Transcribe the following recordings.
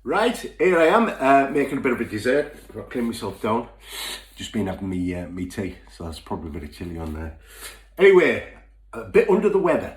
Right, here I am, making a bit of a dessert. I've got to clean myself down. Just been having me tea, so that's probably a bit of chilli on there. Anyway, a bit under the weather.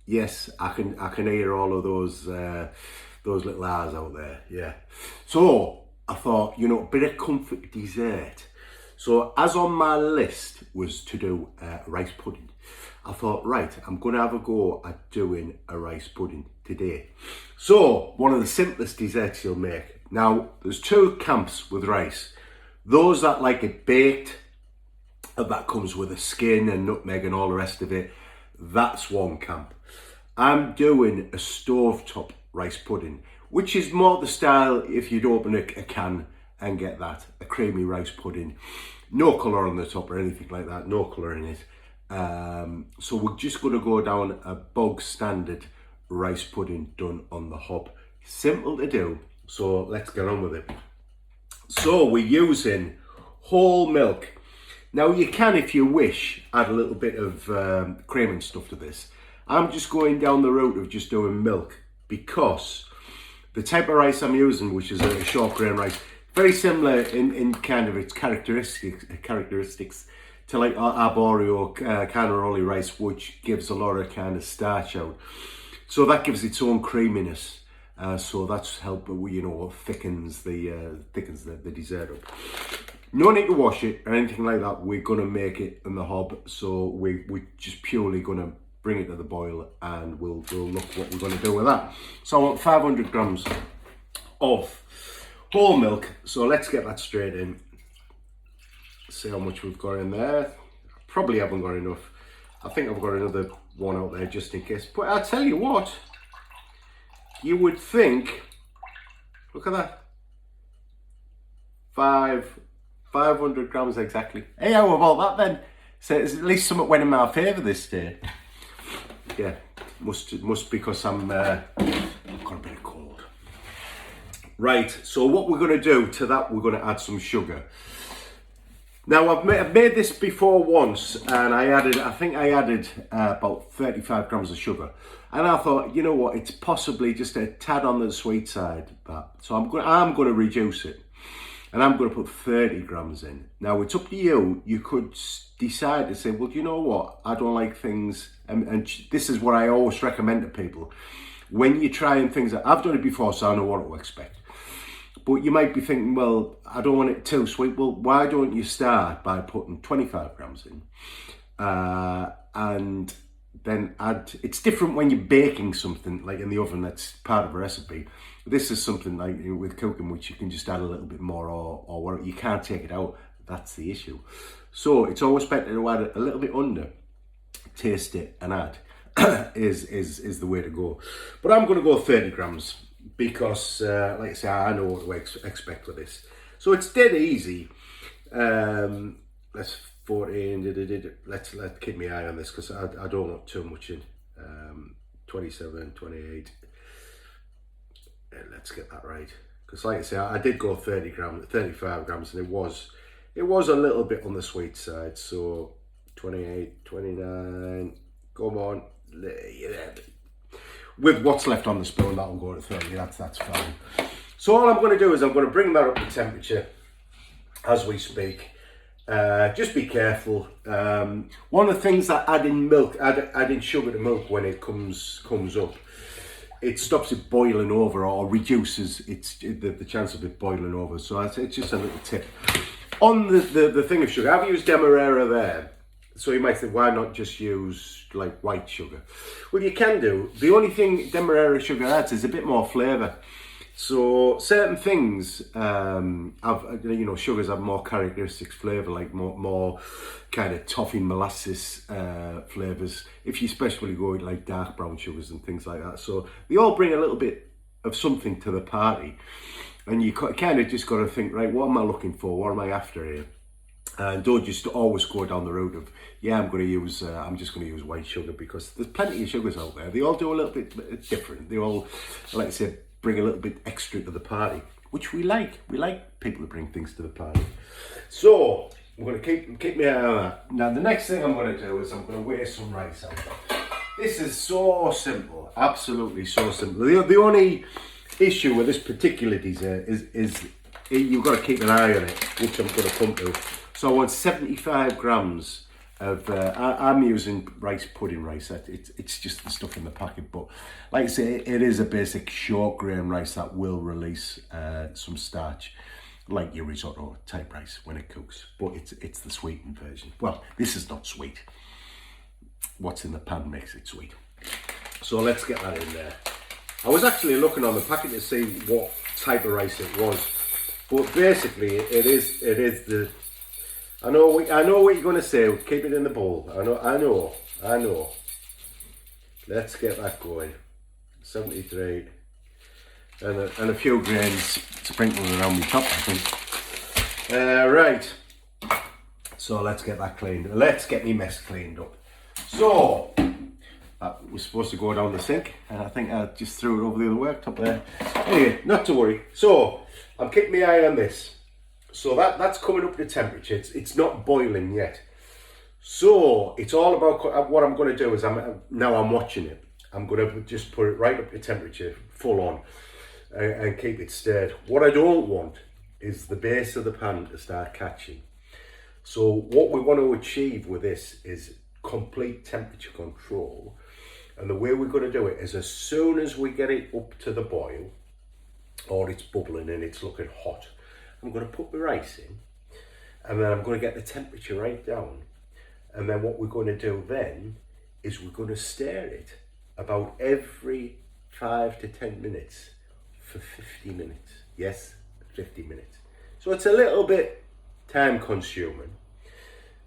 Yes, I can hear all of those little R's out there. Yeah. So I thought, a bit of comfort dessert. So as on my list was to do rice pudding, I thought, right, I'm going to have a go at doing a rice pudding today. So one of the simplest desserts you'll make. Now, there's two camps with rice. Those that like it baked, and that comes with a skin and nutmeg and all the rest of it, that's one camp. I'm doing a stovetop rice pudding, which is more the style if you'd open a can and get that, a creamy rice pudding. No colour on the top or anything like that, no colour in it. So we're just going to go down a bog standard rice pudding done on the hob. Simple to do, so let's get on with it. So we're using whole milk. Now you can, if you wish, add a little bit of cream and stuff to this. I'm just going down the route of just doing milk because the type of rice I'm using, which is a short grain rice, very similar in kind of its characteristics to like arborio carnaroli rice, which gives a lot of kind of starch out. So that gives its own creaminess. So that's helped, thickens the dessert up. No need to wash it or anything like that. We're gonna make it in the hob, so we're just purely gonna bring it to the boil, and we'll look what we're gonna do with that. So I want 500 grams of whole milk. So let's get that straight in. See how much we've got in there. Probably haven't got enough. I think I've got another one out there just in case. But I'll tell you what, you would think, look at that, 500 grams exactly. Hey, how about that then? So at least something went in my favour this day. Yeah, must because I've got a bit of cold. Right, so what we're going to do to that, we're going to add some sugar. Now I've made this before once, and I think I added about 35 grams of sugar, and I thought, you know what, it's possibly just a tad on the sweet side, so I'm going to reduce it, and I'm going to put 30 grams in. Now it's up to you. You could decide to say, well, you know what, I don't like things, and this is what I always recommend to people when you're trying things. That I've done it before, so I know what to expect. But you might be thinking, well, I don't want it too sweet. Well, why don't you start by putting 25 grams in? And then add, it's different when you're baking something like in the oven that's part of a recipe. This is something like with cooking, which you can just add a little bit more, or you can't take it out. That's the issue. So it's always better to add a little bit under, taste it and add is the way to go. But I'm going to go 30 grams. Because, like I say, I know what to expect with this. So it's dead easy. Let's 14. Let's keep my eye on this because I don't want too much in. 27, 28. Let's get that right. Because, like I say, I did go 35 grams, and it was a little bit on the sweet side. So 28, 29. Come on. With what's left on the spoon, that'll go to 30, that's fine. So all I'm going to do is I'm going to bring that up to temperature as we speak. Just be careful. One of the things that adding sugar to milk when it comes up, it stops it boiling over or reduces the chance of it boiling over. So it's just a little tip. On the thing of sugar, I've used Demerara there. So you might think, why not just use like white sugar? Well, you can do. The only thing Demerara sugar adds is a bit more flavour. So certain things sugars have more characteristics flavour, like more kind of toffee molasses flavours. If you especially go with like dark brown sugars and things like that. So they all bring a little bit of something to the party. And you kind of just got to think, right, what am I looking for? What am I after here? And don't just always go down the road of, yeah, I'm just going to use white sugar, because there's plenty of sugars out there. They all do a little bit different. They all, like I said, bring a little bit extra to the party, which we like. We like people to bring things to the party. So I'm going to keep my eye on that. Now the next thing I'm going to do is I'm going to weigh some rice out. This is so simple, absolutely so simple. The only issue with this particular dessert is you've got to keep an eye on it, which I'm going to come to. So I want 75 grams of, I'm using rice pudding rice. It's just the stuff in the packet, but like I say, it is a basic short grain rice that will release some starch, like your risotto type rice when it cooks, but it's the sweetened version. Well, this is not sweet. What's in the pan makes it sweet. So let's get that in there. I was actually looking on the packet to see what type of rice it was, but basically it is the. I know what you're going to say. Keep it in the bowl. I know. Let's get that going. 73, and a few grains sprinkled around the top, I think. Right. So let's get that cleaned. Let's get me mess cleaned up. So that was supposed to go down the sink, and I think I just threw it over the other worktop there. Anyway, not to worry. So I'm keeping my eye on this. So that's coming up to temperature. It's not boiling yet. So it's all about what I'm going to do is I'm watching it. I'm going to just put it right up to temperature, full on, and keep it stirred. What I don't want is the base of the pan to start catching. So what we want to achieve with this is complete temperature control. And the way we're going to do it is as soon as we get it up to the boil, or it's bubbling and it's looking hot, I'm going to put the rice in, and then I'm going to get the temperature right down. And then what we're going to do then is we're going to stir it about every 5 to 10 minutes for 50 minutes. Yes, 50 minutes. So it's a little bit time consuming.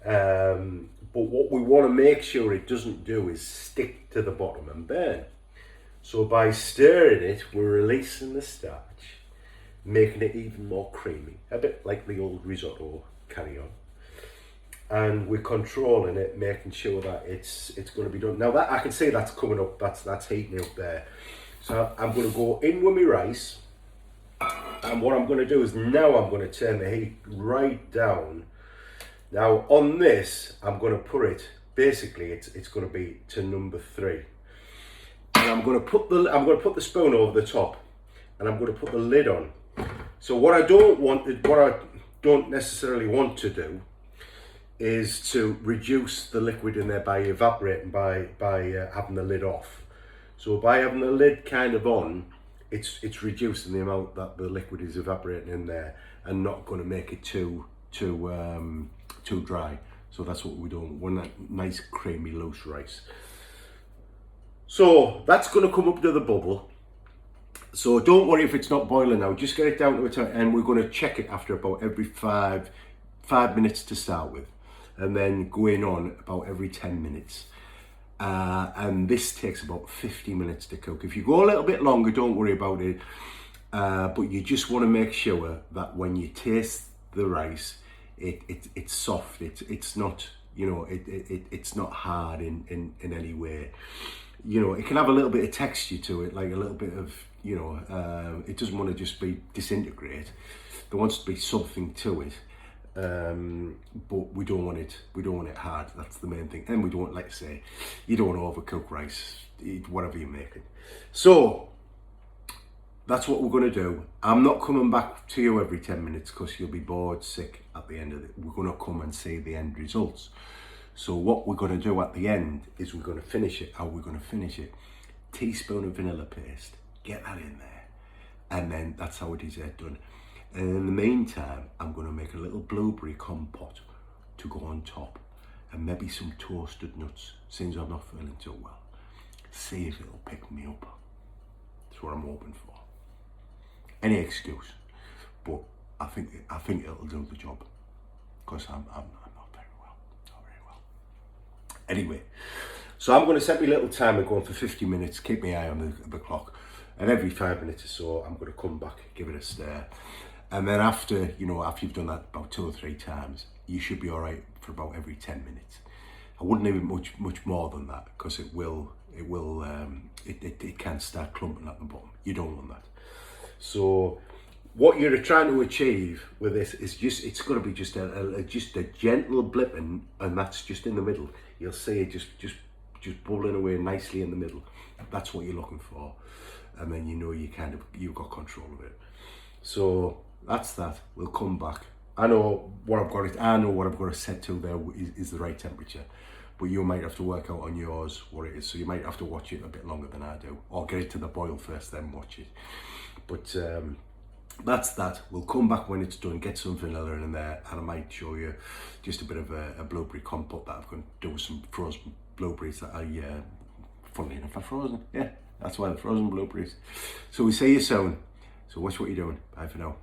But what we want to make sure it doesn't do is stick to the bottom and burn. So by stirring it, we're releasing the starch, making it even more creamy, a bit like the old risotto carry on. And we're controlling it, making sure that it's going to be done. Now that I can see that's coming up, that's heating up there. So I'm going to go in with my rice, and what I'm going to do is now I'm going to turn the heat right down. Now on this, I'm going to put it, basically it's going to be to number 3. And I'm going to put the spoon over the top, and I'm going to put the lid on. So what I don't necessarily want to do is to reduce the liquid in there by evaporating, by having the lid off. So by having the lid kind of on, it's reducing the amount that the liquid is evaporating in there, and not going to make it too dry. So that's what we're doing. We want that nice creamy loose rice. So that's going to come up to the bubble. So don't worry if it's not boiling now. Just get it down to a time, and we're going to check it after about every 5 minutes to start with, and then going on about every 10 minutes. And this takes about 50 minutes to cook. If you go a little bit longer, don't worry about it. But you just want to make sure that when you taste the rice, it's soft. It's not, it's not hard in any way. It can have a little bit of texture to it, like a little bit of, it doesn't want to just be disintegrate. There wants to be something to it. But we don't want it hard. That's the main thing. And we don't, like I say, you don't want to overcook rice, whatever you're making. So that's what we're going to do. I'm not coming back to you every 10 minutes because you'll be bored sick at the end of it. We're going to come and see the end results. So what we're going to do at the end is we're going to finish it. How we're going to finish it? Teaspoon of vanilla paste. Get that in there. And then that's how it is done. And in the meantime, I'm going to make a little blueberry compote to go on top, and maybe some toasted nuts, since I'm not feeling too well. See if it'll pick me up. That's what I'm hoping for. Any excuse, but I think it'll do the job, because I'm not very well. Not very well. Anyway, so I'm going to set my little timer going for 50 minutes. Keep my eye on the clock, and every 5 minutes or so, I'm going to come back, give it a stir. And then after you've done that about 2 or 3 times, you should be all right for about every 10 minutes. I wouldn't leave it much more than that, because it can start clumping at the bottom. You don't want that. So what you're trying to achieve with this is it's going to be just a gentle blip, and that's just in the middle. You'll see it just bubbling away nicely in the middle. That's what you're looking for. and then you know you've got control of it. So that's that. We'll come back. I know what I've got to set to there is the right temperature, but you might have to work out on yours what it is. So you might have to watch it a bit longer than I do, or get it to the boil first, then watch it. But that's that. We'll come back when it's done, get some vanilla in there, and I might show you just a bit of a blueberry compote that I've going to do with some frozen blueberries that I, funnily enough, are frozen. Yeah, that's why they're frozen blueberries. So we see you soon. So watch what you're doing. Bye for now.